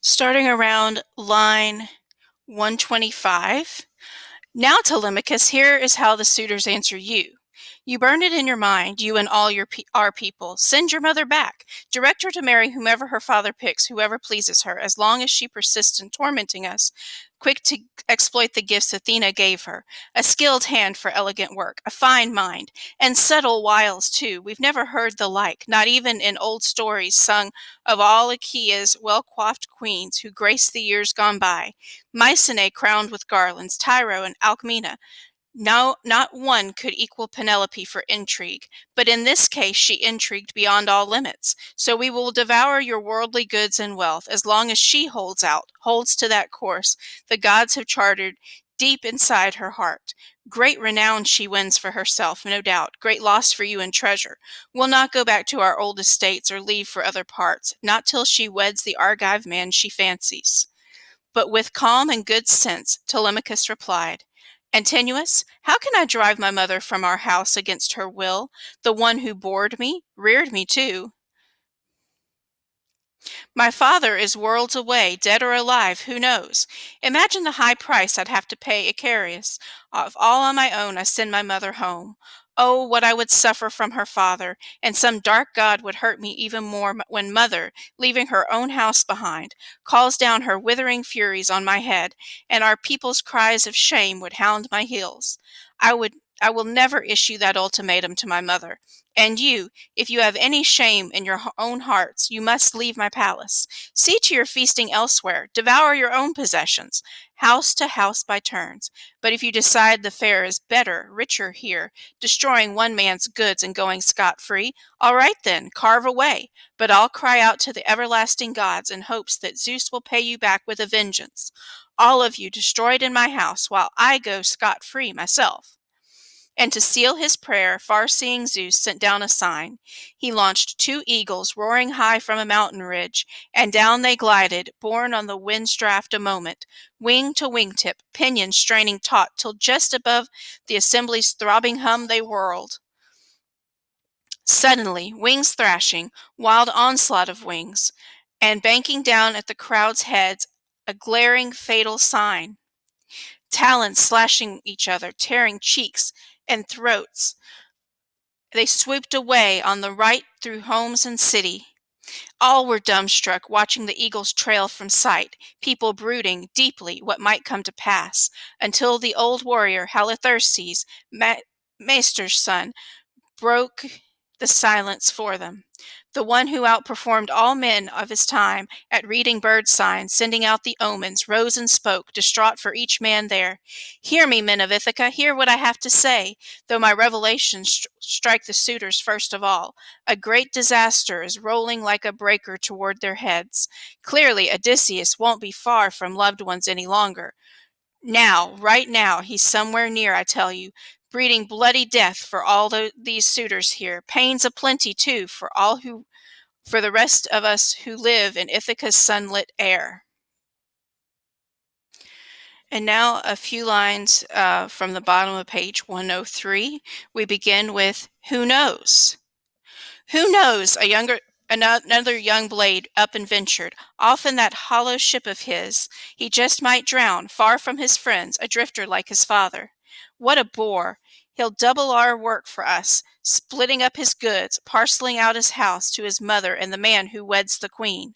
starting around line 125. Now, Telemachus, here is how the suitors answer you. You burn it in your mind, you and all our people. Send your mother back. Direct her to marry whomever her father picks, whoever pleases her, as long as she persists in tormenting us. Quick to exploit the gifts Athena gave her. A skilled hand for elegant work, a fine mind, and subtle wiles, too. We've never heard the like, not even in old stories sung of all Achaea's well-coiffed queens who graced the years gone by. Mycenae crowned with garlands, Tyro and Alcmena. No, not one could equal Penelope for intrigue, but in this case she intrigued beyond all limits. So we will devour your worldly goods and wealth, as long as she holds to that course the gods have chartered deep inside her heart. Great renown she wins for herself, no doubt, great loss for you in treasure. We'll not go back to our old estates or leave for other parts, not till she weds the Argive man she fancies. But with calm and good sense Telemachus replied, Antinous, how can I drive my mother from our house against her will, the one who bored me, reared me too? My father is worlds away, dead or alive, who knows? Imagine the high price I'd have to pay Icarius. If all on my own I send my mother home. Oh, what I would suffer from her father, and some dark god would hurt me even more when mother, leaving her own house behind, calls down her withering furies on my head, and our people's cries of shame would hound my heels. I will never issue that ultimatum to my mother. And you, if you have any shame in your own hearts, you must leave my palace. See to your feasting elsewhere. Devour your own possessions, house to house by turns. But if you decide the fare is better, richer here, destroying one man's goods and going scot-free, all right then, carve away. But I'll cry out to the everlasting gods in hopes that Zeus will pay you back with a vengeance. All of you destroyed in my house, while I go scot-free myself. And to seal his prayer, far-seeing Zeus sent down a sign. He launched 2 eagles roaring high from a mountain ridge, and down they glided, borne on the wind's draught a moment, wing to wing-tip, pinions straining taut, till just above the assembly's throbbing hum they whirled. Suddenly, wings thrashing, wild onslaught of wings, and banking down at the crowd's heads, a glaring fatal sign. Talons slashing each other, tearing cheeks and throats. They swooped away on the right through homes and city. All were dumbstruck, watching the eagles trail from sight, people brooding deeply what might come to pass, until the old warrior Halitherses, Maester's son, broke the silence for them. The one who outperformed all men of his time at reading bird signs, sending out the omens, rose and spoke, distraught for each man there. Hear me, men of Ithaca, hear what I have to say, though my revelations strike the suitors first of all. A great disaster is rolling like a breaker toward their heads. Clearly, Odysseus won't be far from loved ones any longer. Now, right now, he's somewhere near, I tell you, breeding bloody death for all these suitors here. Pains aplenty, too, for the rest of us who live in Ithaca's sunlit air. And now a few lines from the bottom of page 103. We begin with, Who knows? Who knows? Another young blade up and ventured. Off in that hollow ship of his, he just might drown, far from his friends, a drifter like his father. What a bore! He'll double our work for us, splitting up his goods, parceling out his house to his mother and the man who weds the queen.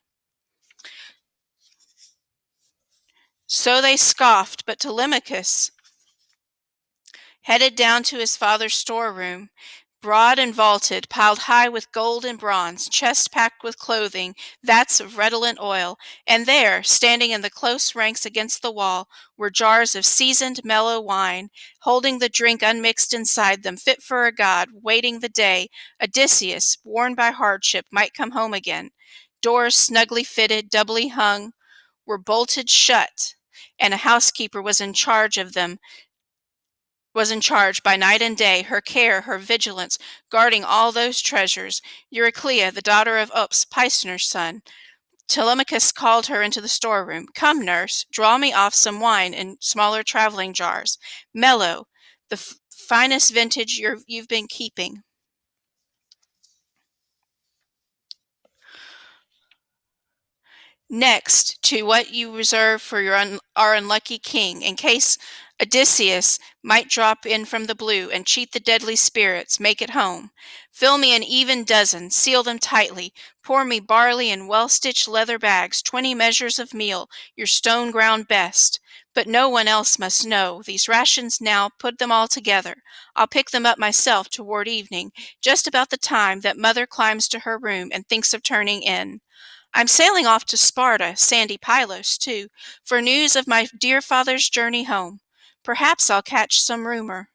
So they scoffed, but Telemachus headed down to his father's storeroom, broad and vaulted, piled high with gold and bronze, chest packed with clothing, vats of redolent oil, and there, standing in the close ranks against the wall, were jars of seasoned, mellow wine, holding the drink unmixed inside them, fit for a god, waiting the day Odysseus, worn by hardship, might come home again. Doors snugly fitted, doubly hung, were bolted shut, and a housekeeper was in charge by night and day, her care, her vigilance, guarding all those treasures. Euryclea, the daughter of Ops, Pisner's son. Telemachus called her into the storeroom. Come, nurse, draw me off some wine in smaller traveling jars. Mellow, the finest vintage you've been keeping. Next, to what you reserve for our unlucky king, in case Odysseus might drop in from the blue and cheat the deadly spirits, make it home. Fill me an even dozen, seal them tightly, pour me barley in well-stitched leather bags, 20 measures of meal, your stone-ground best. But no one else must know. These rations now, put them all together. I'll pick them up myself toward evening, just about the time that mother climbs to her room and thinks of turning in. I'm sailing off to Sparta, sandy Pylos, too, for news of my dear father's journey home. Perhaps I'll catch some rumor.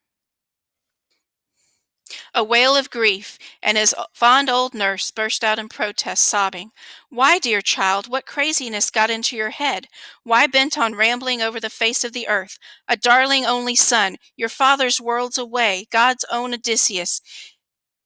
A wail of grief, and his fond old nurse burst out in protest, sobbing. Why, dear child, what craziness got into your head? Why bent on rambling over the face of the earth? A darling only son, your father's worlds away, God's own Odysseus,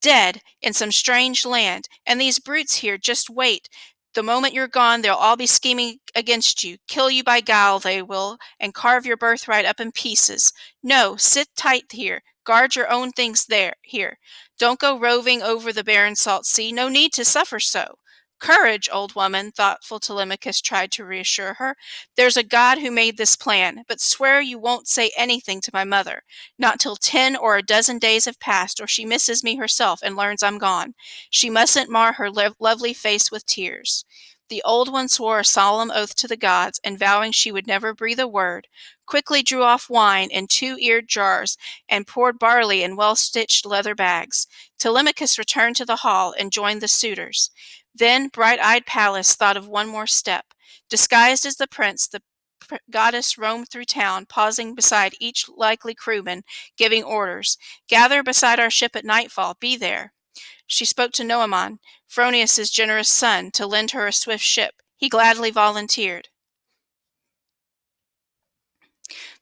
dead in some strange land, and these brutes here just wait. The moment you're gone, they'll all be scheming against you. Kill you by guile, they will, and carve your birthright up in pieces. No, sit tight here. Guard your own things here. Don't go roving over the barren salt sea. No need to suffer so. Courage, old woman, thoughtful Telemachus tried to reassure her. There's a God who made this plan, but swear you won't say anything to my mother. Not till 10 or a dozen days have passed, or she misses me herself and learns I'm gone. She mustn't mar her lovely face with tears. The old one swore a solemn oath to the gods, and vowing she would never breathe a word, quickly drew off wine in 2-eared jars and poured barley in well-stitched leather bags. Telemachus returned to the hall and joined the suitors. Then bright-eyed Pallas thought of one more step. Disguised as the prince, the goddess roamed through town, pausing beside each likely crewman, giving orders. Gather beside our ship at nightfall. Be there. She spoke to Noemon, Phronius's generous son, to lend her a swift ship. He gladly volunteered.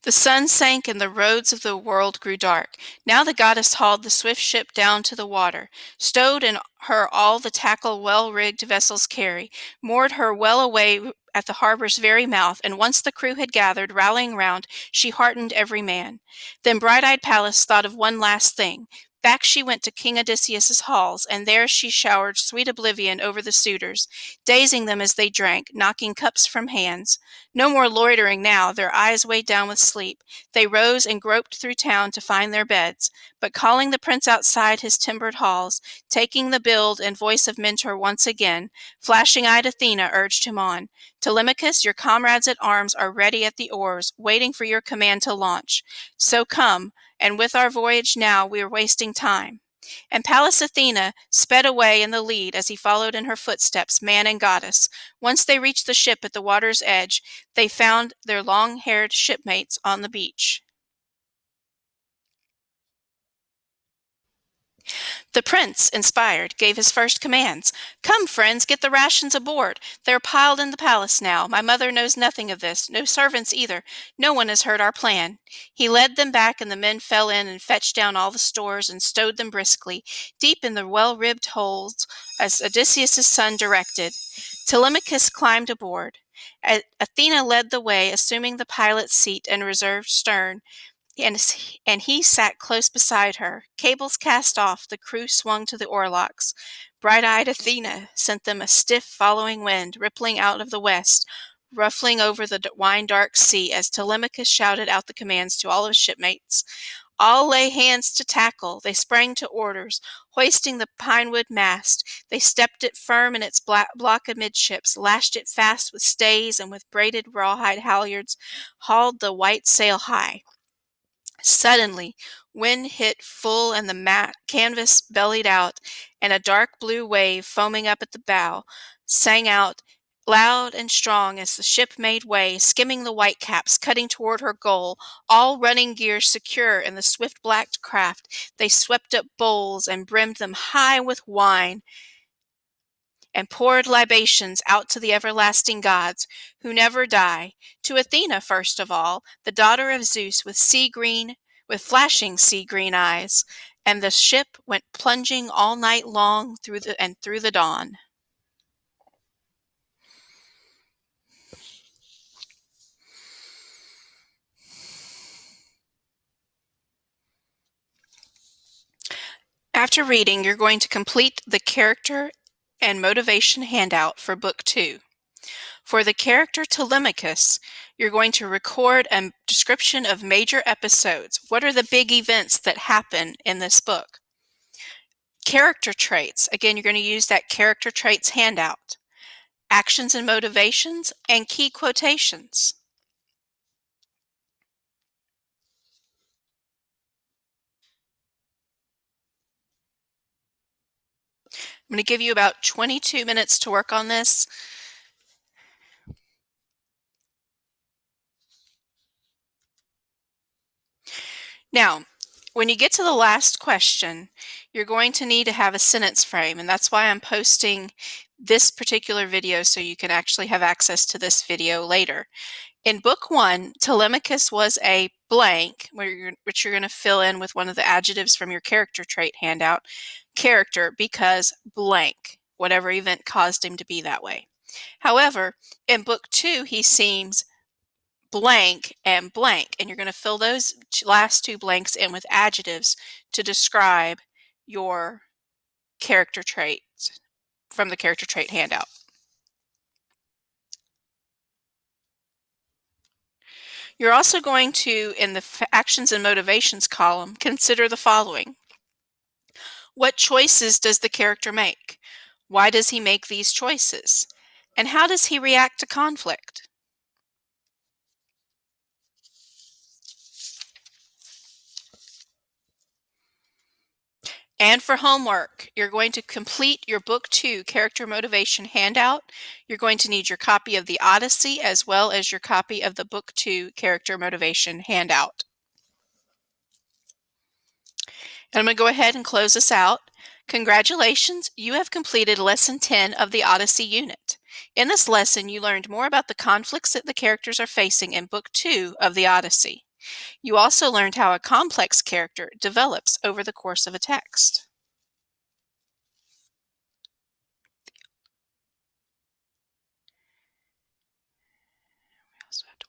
The sun sank and the roads of the world grew dark. Now the goddess hauled the swift ship down to the water, stowed in her all the tackle well-rigged vessels carry, moored her well away at the harbor's very mouth, and once the crew had gathered, rallying round, she heartened every man. Then bright-eyed Pallas thought of one last thing. Back she went to King Odysseus's halls, and there she showered sweet oblivion over the suitors, dazing them as they drank, knocking cups from hands. No more loitering now, their eyes weighed down with sleep. They rose and groped through town to find their beds, but calling the prince outside his timbered halls, taking the build and voice of Mentor once again, flashing-eyed Athena urged him on. Telemachus, your comrades at arms are ready at the oars, waiting for your command to launch. So come, and with our voyage now we are wasting time. And Pallas Athena sped away in the lead as he followed in her footsteps, man and goddess. Once they reached the ship at the water's edge, they found their long-haired shipmates on the beach. The prince, inspired, gave his first commands. Come, friends, get the rations aboard. They're piled in the palace now. My mother knows nothing of this, no servants either. No one has heard our plan. He led them back, and the men fell in and fetched down all the stores and stowed them briskly, deep in the well-ribbed holds, as Odysseus' son directed. Telemachus climbed aboard. Athena led the way, assuming the pilot's seat and reserved stern, and he sat close beside her. Cables cast off, the crew swung to the oarlocks. Bright-eyed Athena sent them a stiff following wind, rippling out of the west, ruffling over the wine-dark sea as Telemachus shouted out the commands to all his shipmates. All lay hands to tackle. They sprang to orders, hoisting the pinewood mast. They stepped it firm in its block amidships, lashed it fast with stays, and with braided rawhide halyards hauled the white sail high. Suddenly, wind hit full and the canvas bellied out, and a dark blue wave, foaming up at the bow, sang out loud and strong as the ship made way, skimming the whitecaps, cutting toward her goal, all running gears secure in the swift-blacked craft. They swept up bowls and brimmed them high with wine, and poured libations out to the everlasting gods, who never die, to Athena first of all, the daughter of Zeus, with flashing sea-green eyes, and the ship went plunging all night long through the dawn. After reading, you're going to complete the character and motivation handout for Book 2. For the character Telemachus, you're going to record a description of major episodes. What are the big events that happen in this book? Character traits. Again, you're going to use that character traits handout. Actions and motivations, and key quotations. I'm going to give you about 22 minutes to work on this. Now, when you get to the last question, you're going to need to have a sentence frame, and that's why I'm posting this particular video so you can actually have access to this video later. In book 1, Telemachus was a blank, which you're going to fill in with one of the adjectives from your character trait handout, character because blank, whatever event caused him to be that way. However, in book 2, he seems blank, and you're going to fill those last two blanks in with adjectives to describe your character trait from the character trait handout. You're also going to, in the actions and motivations column, consider the following. What choices does the character make? Why does he make these choices? And how does he react to conflict? And for homework, you're going to complete your Book 2 Character Motivation handout. You're going to need your copy of the Odyssey as well as your copy of the Book 2 Character Motivation handout. And I'm going to go ahead and close this out. Congratulations, you have completed Lesson 10 of the Odyssey unit. In this lesson, you learned more about the conflicts that the characters are facing in Book 2 of the Odyssey. You also learned how a complex character develops over the course of a text. We also have to